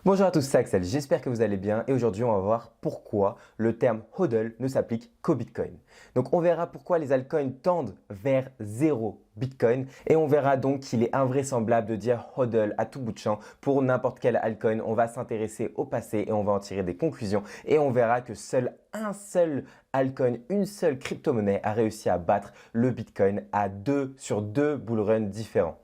Bonjour à tous, c'est Axel, j'espère que vous allez bien et aujourd'hui on va voir pourquoi le terme HODL ne s'applique qu'au Bitcoin. Donc on verra pourquoi les altcoins tendent vers 0 Bitcoin et on verra donc qu'il est invraisemblable de dire HODL à tout bout de champ pour n'importe quel altcoin. On va s'intéresser au passé et on va en tirer des conclusions et on verra que seul un seul altcoin, une seule crypto-monnaie a réussi à battre le Bitcoin sur deux bullruns différents.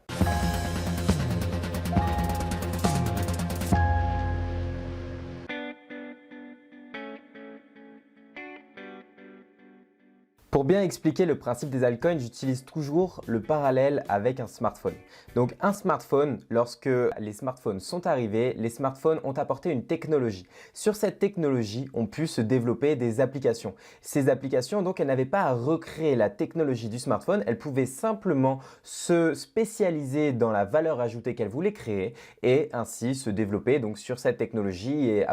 Pour bien expliquer le principe des altcoins, j'utilise toujours le parallèle avec un smartphone. Donc un smartphone, lorsque les smartphones sont arrivés, les smartphones ont apporté une technologie. Sur cette technologie, ont pu se développer des applications. Ces applications, donc, elles n'avaient pas à recréer la technologie du smartphone, elles pouvaient simplement se spécialiser dans la valeur ajoutée qu'elles voulaient créer et ainsi se développer donc, sur cette technologie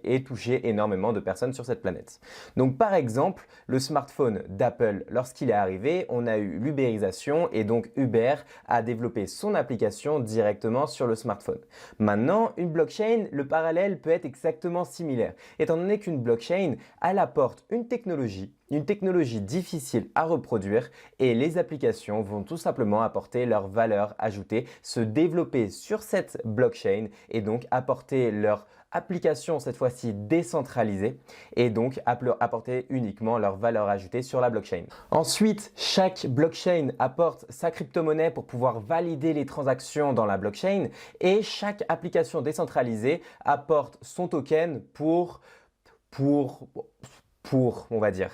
et toucher énormément de personnes sur cette planète. Donc par exemple, le smartphone d'Apple, lorsqu'il est arrivé, on a eu l'ubérisation et donc Uber a développé son application directement sur le smartphone. Maintenant, une blockchain, le parallèle peut être exactement similaire, étant donné qu'une blockchain, elle apporte une technologie difficile à reproduire et les applications vont tout simplement apporter leur valeur ajoutée, se développer sur cette blockchain et donc apporter leur application cette fois-ci décentralisée et donc apporter uniquement leur valeur ajoutée sur la blockchain. Ensuite, chaque blockchain apporte sa crypto-monnaie pour pouvoir valider les transactions dans la blockchain et chaque application décentralisée apporte son token pour on va dire.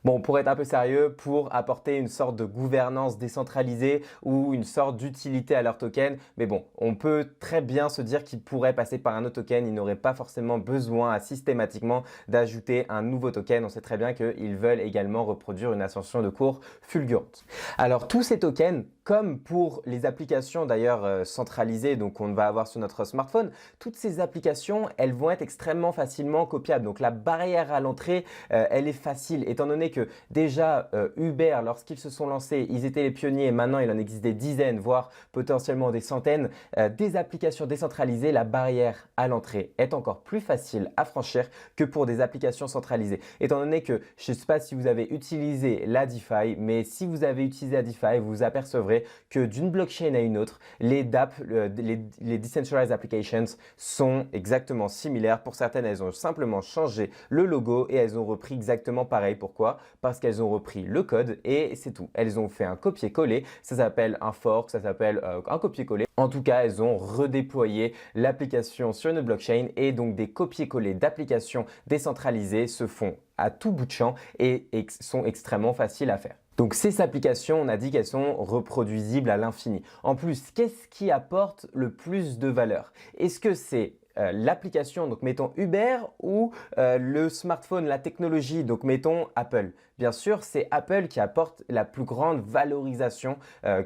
Bon, pour être un peu sérieux, pour apporter une sorte de gouvernance décentralisée ou une sorte d'utilité à leur token. Mais bon, on peut très bien se dire qu'ils pourraient passer par un autre token. Ils n'auraient pas forcément besoin systématiquement d'ajouter un nouveau token. On sait très bien qu'ils veulent également reproduire une ascension de cours fulgurante. Alors, tous ces tokens, comme pour les applications d'ailleurs centralisées, donc on va avoir sur notre smartphone, toutes ces applications, elles vont être extrêmement facilement copiables. Donc la barrière à l'entrée, elle est facile, étant donné que déjà Uber, lorsqu'ils se sont lancés, ils étaient les pionniers et maintenant il en existe des dizaines, voire potentiellement des centaines, des applications décentralisées, la barrière à l'entrée est encore plus facile à franchir que pour des applications centralisées. Étant donné que, je ne sais pas si vous avez utilisé la DeFi, mais si vous avez utilisé la DeFi, vous vous apercevrez que d'une blockchain à une autre, les DApp, les Decentralized Applications sont exactement similaires. Pour certaines, elles ont simplement changé le logo et elles ont repris exactement pareil. Pourquoi? Parce qu'elles ont repris le code et c'est tout. Elles ont fait un copier-coller. Ça s'appelle un fork, ça s'appelle un copier-coller. En tout cas, elles ont redéployé l'application sur une blockchain et donc des copier-coller d'applications décentralisées se font à tout bout de champ et sont extrêmement faciles à faire. Donc ces applications, on a dit qu'elles sont reproduisibles à l'infini. En plus, qu'est-ce qui apporte le plus de valeur? Est-ce que c'est l'application, donc mettons Uber, ou le smartphone, la technologie, donc mettons Apple? Bien sûr, c'est Apple qui apporte la plus grande valorisation,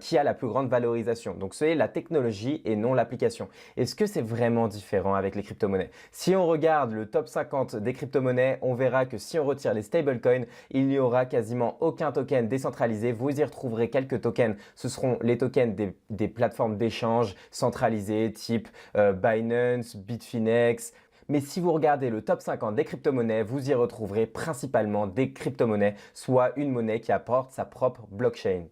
qui a la plus grande valorisation. Donc c'est la technologie et non l'application. Est-ce que c'est vraiment différent avec les crypto-monnaies? Si on regarde le top 50 des crypto-monnaies, on verra que si on retire les stablecoins, il n'y aura quasiment aucun token décentralisé. Vous y retrouverez quelques tokens. Ce seront les tokens des plateformes d'échange centralisées type Binance, Bitfinex. Mais si vous regardez le top 50 des crypto-monnaies, vous y retrouverez principalement des crypto-monnaies, soit une monnaie qui apporte sa propre blockchain.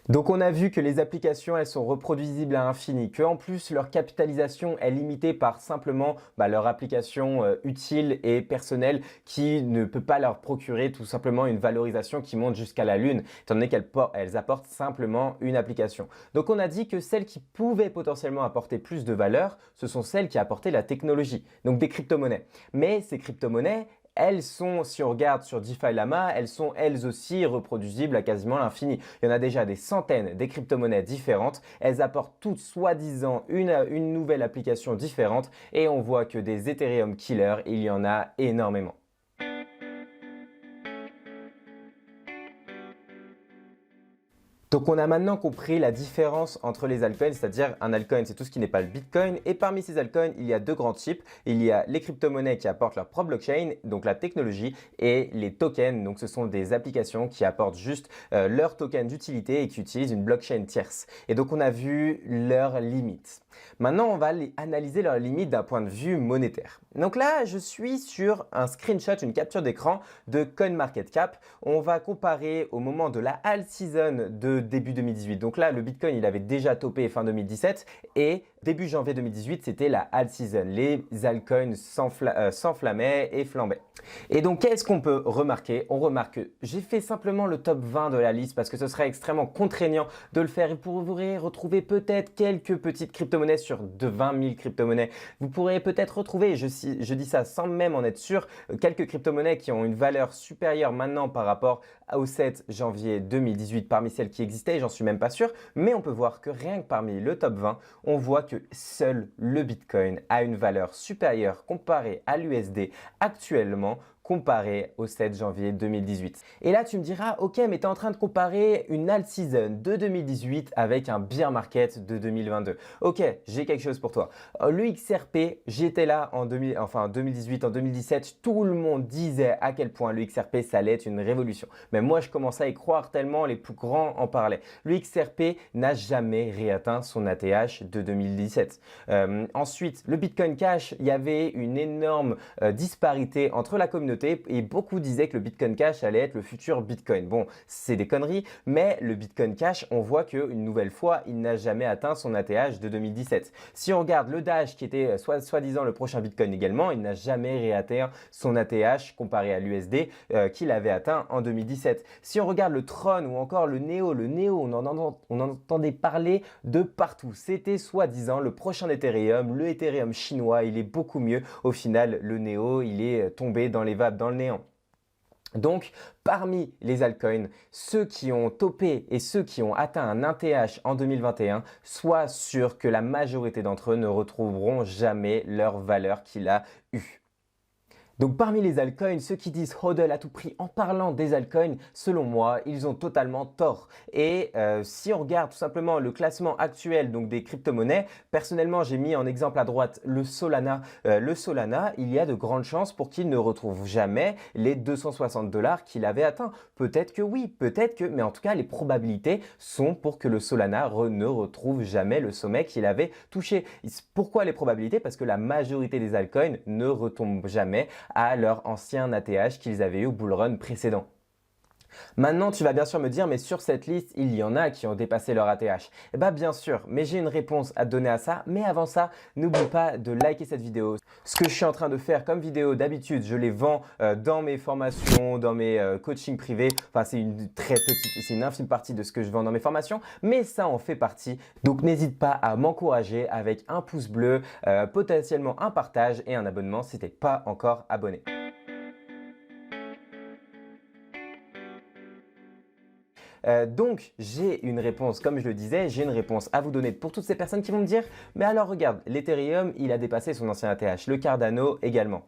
Donc on a vu que les applications, elles sont reproduisibles à l'infini, qu'en plus leur capitalisation est limitée par simplement leur application utile et personnelle qui ne peut pas leur procurer tout simplement une valorisation qui monte jusqu'à la lune, étant donné qu'elles apportent simplement une application. Donc on a dit que celles qui pouvaient potentiellement apporter plus de valeur, ce sont celles qui apportaient la technologie, donc des crypto-monnaies. Mais ces crypto-monnaies, elles sont, si on regarde sur DeFi Lama, elles sont elles aussi reproduisibles à quasiment l'infini. Il y en a déjà des centaines des crypto-monnaies différentes. Elles apportent toutes soi-disant une nouvelle application différente et on voit que des Ethereum killers, il y en a énormément. Donc on a maintenant compris la différence entre les altcoins, c'est-à-dire un altcoin c'est tout ce qui n'est pas le Bitcoin et parmi ces altcoins il y a deux grands types. Il y a les crypto-monnaies qui apportent leur propre blockchain, donc la technologie, et les tokens, donc ce sont des applications qui apportent juste leur token d'utilité et qui utilisent une blockchain tierce. Et donc on a vu leurs limites. Maintenant, on va analyser leurs limites d'un point de vue monétaire. Donc là, je suis sur un screenshot, une capture d'écran de CoinMarketCap. On va comparer au moment de la alt season de début 2018. Donc là, le Bitcoin, il avait déjà topé fin 2017 et début janvier 2018, c'était la alt season. Les altcoins s'enflammaient et flambaient. Et donc, qu'est-ce qu'on peut remarquer? On remarque que j'ai fait simplement le top 20 de la liste parce que ce serait extrêmement contraignant de le faire et vous pourrez retrouver peut-être quelques petites crypto-monnaies sur de 20 000 crypto-monnaies. Vous pourrez peut-être retrouver, je dis ça sans même en être sûr, quelques crypto-monnaies qui ont une valeur supérieure maintenant par rapport au 7 janvier 2018 parmi celles qui existaient, j'en suis même pas sûr, mais on peut voir que rien que parmi le top 20, on voit que seul le Bitcoin a une valeur supérieure comparée à l'USD actuellement comparé au 7 janvier 2018. Et là, tu me diras, ok, mais tu es en train de comparer une alt season de 2018 avec un bear market de 2022. Ok, j'ai quelque chose pour toi. Le XRP, j'étais là en 2018, en 2017, tout le monde disait à quel point le XRP, ça allait être une révolution. Mais moi, je commençais à y croire tellement les plus grands en parlaient. Le XRP n'a jamais réatteint son ATH de 2017. Ensuite, le Bitcoin Cash, il y avait une énorme disparité entre la communauté et beaucoup disaient que le Bitcoin Cash allait être le futur Bitcoin. Bon, c'est des conneries, mais le Bitcoin Cash, on voit qu'une nouvelle fois, il n'a jamais atteint son ATH de 2017. Si on regarde le Dash, qui était soi-disant le prochain Bitcoin également, il n'a jamais réatteint son ATH comparé à l'USD qu'il avait atteint en 2017. Si on regarde le Tron ou encore le Neo, on en entendait parler de partout. C'était soi-disant le prochain Ethereum, le Ethereum chinois, il est beaucoup mieux. Au final, le Neo, il est tombé dans les dans le néant. Donc, parmi les altcoins, ceux qui ont topé et ceux qui ont atteint un ATH en 2021, sois sûr que la majorité d'entre eux ne retrouveront jamais leur valeur qu'il a eue. Donc parmi les altcoins, ceux qui disent hodl à tout prix en parlant des altcoins, selon moi, ils ont totalement tort. Et si on regarde tout simplement le classement actuel donc des crypto-monnaies, personnellement j'ai mis en exemple à droite le Solana. Le Solana, il y a de grandes chances pour qu'il ne retrouve jamais les 260 $ qu'il avait atteint. Peut-être que oui, peut-être que, mais en tout cas les probabilités sont pour que le Solana ne retrouve jamais le sommet qu'il avait touché. Pourquoi les probabilités? Parce que la majorité des altcoins ne retombent jamais à leur ancien ATH qu'ils avaient eu au bull run précédent. Maintenant, tu vas bien sûr me dire, mais sur cette liste, il y en a qui ont dépassé leur ATH. Eh bien, bien sûr, mais j'ai une réponse à te donner à ça. Mais avant ça, n'oublie pas de liker cette vidéo. Ce que je suis en train de faire comme vidéo, d'habitude, je les vends dans mes formations, dans mes coachings privés. Enfin, c'est une infime partie de ce que je vends dans mes formations, mais ça en fait partie. Donc, n'hésite pas à m'encourager avec un pouce bleu, potentiellement un partage et un abonnement si tu n'es pas encore abonné. Donc, j'ai une réponse, comme je le disais, j'ai une réponse à vous donner pour toutes ces personnes qui vont me dire « Mais alors regarde, l'Ethereum, il a dépassé son ancien ATH, le Cardano également. »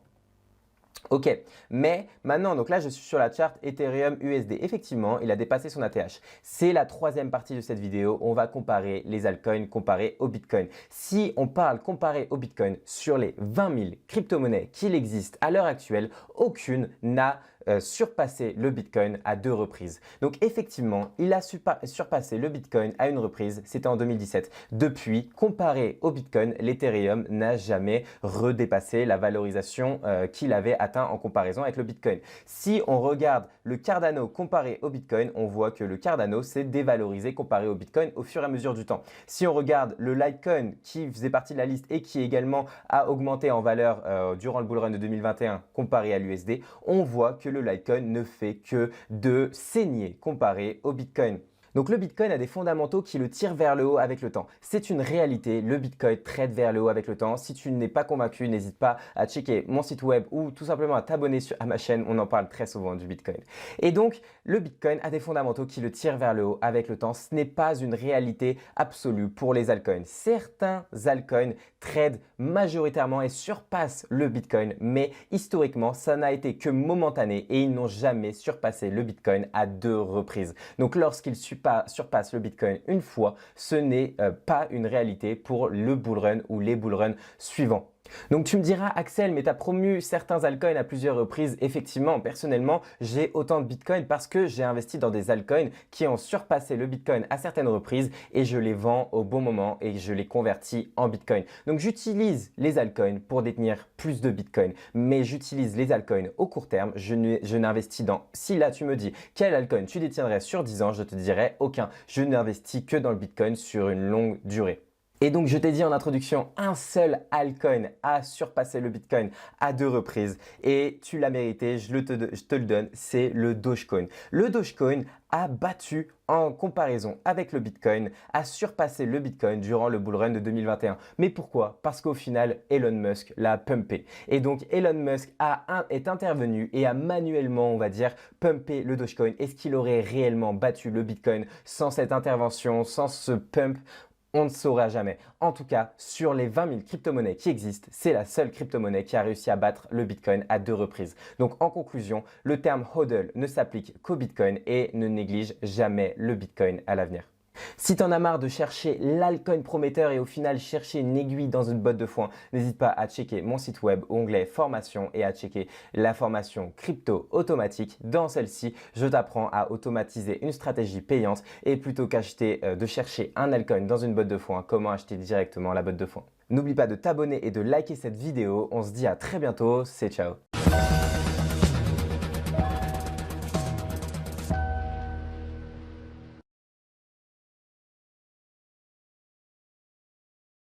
Ok, mais maintenant, donc là, je suis sur la charte Ethereum USD. Effectivement, il a dépassé son ATH. C'est la troisième partie de cette vidéo. On va comparer les altcoins comparés au Bitcoin. Si on parle comparé au Bitcoin sur les 20 000 crypto-monnaies qu'il existe à l'heure actuelle, aucune n'a surpassé le Bitcoin à 2 reprises. Donc effectivement, il a surpassé le Bitcoin à une reprise, c'était en 2017. Depuis, comparé au Bitcoin, l'Ethereum n'a jamais redépassé la valorisation qu'il avait atteint en comparaison avec le Bitcoin. Si on regarde le Cardano comparé au Bitcoin, on voit que le Cardano s'est dévalorisé comparé au Bitcoin au fur et à mesure du temps. Si on regarde le Litecoin qui faisait partie de la liste et qui également a augmenté en valeur durant le bull run de 2021 comparé à l'USD, on voit que le Litecoin ne fait que de saigner comparé au Bitcoin. Donc le Bitcoin a des fondamentaux qui le tirent vers le haut avec le temps. C'est une réalité, le Bitcoin trade vers le haut avec le temps. Si tu n'es pas convaincu, n'hésite pas à checker mon site web ou tout simplement à t'abonner à ma chaîne, on en parle très souvent du Bitcoin. Et donc le Bitcoin a des fondamentaux qui le tirent vers le haut avec le temps. Ce n'est pas une réalité absolue pour les altcoins. Certains altcoins tradent majoritairement et surpassent le Bitcoin, mais historiquement, ça n'a été que momentané et ils n'ont jamais surpassé le Bitcoin à 2 reprises. Donc lorsqu'ils surpasse le Bitcoin une fois, ce n'est pas une réalité pour le bull run ou les bull runs suivants. Donc tu me diras, Axel, mais tu as promu certains altcoins à plusieurs reprises. Effectivement, personnellement, j'ai autant de Bitcoin parce que j'ai investi dans des altcoins qui ont surpassé le Bitcoin à certaines reprises et je les vends au bon moment et je les convertis en Bitcoin. Donc j'utilise les altcoins pour détenir plus de Bitcoin, mais j'utilise les altcoins au court terme. Je n'investis dans… Si là tu me dis quel altcoin tu détiendrais sur 10 ans, je te dirais aucun. Je n'investis que dans le Bitcoin sur une longue durée. Et donc, je t'ai dit en introduction, un seul altcoin a surpassé le Bitcoin à 2 reprises et tu l'as mérité, je te le donne, c'est le Dogecoin. Le Dogecoin a battu en comparaison avec le Bitcoin, a surpassé le Bitcoin durant le bull run de 2021. Mais pourquoi? Parce qu'au final, Elon Musk l'a pumpé. Et donc, Elon Musk est intervenu et a manuellement, on va dire, pumpé le Dogecoin. Est-ce qu'il aurait réellement battu le Bitcoin sans cette intervention, sans ce pump? On ne saura jamais. En tout cas, sur les 20 000 crypto-monnaies qui existent, c'est la seule crypto-monnaie qui a réussi à battre le Bitcoin à 2 reprises. Donc en conclusion, le terme hodl ne s'applique qu'au Bitcoin et ne néglige jamais le Bitcoin à l'avenir. Si t'en as marre de chercher l'altcoin prometteur et au final chercher une aiguille dans une botte de foin, n'hésite pas à checker mon site web onglet formation et à checker la formation crypto automatique. Dans celle-ci, je t'apprends à automatiser une stratégie payante et plutôt qu'acheter de chercher un altcoin dans une botte de foin, comment acheter directement la botte de foin. N'oublie pas de t'abonner et de liker cette vidéo. On se dit à très bientôt. C'est ciao.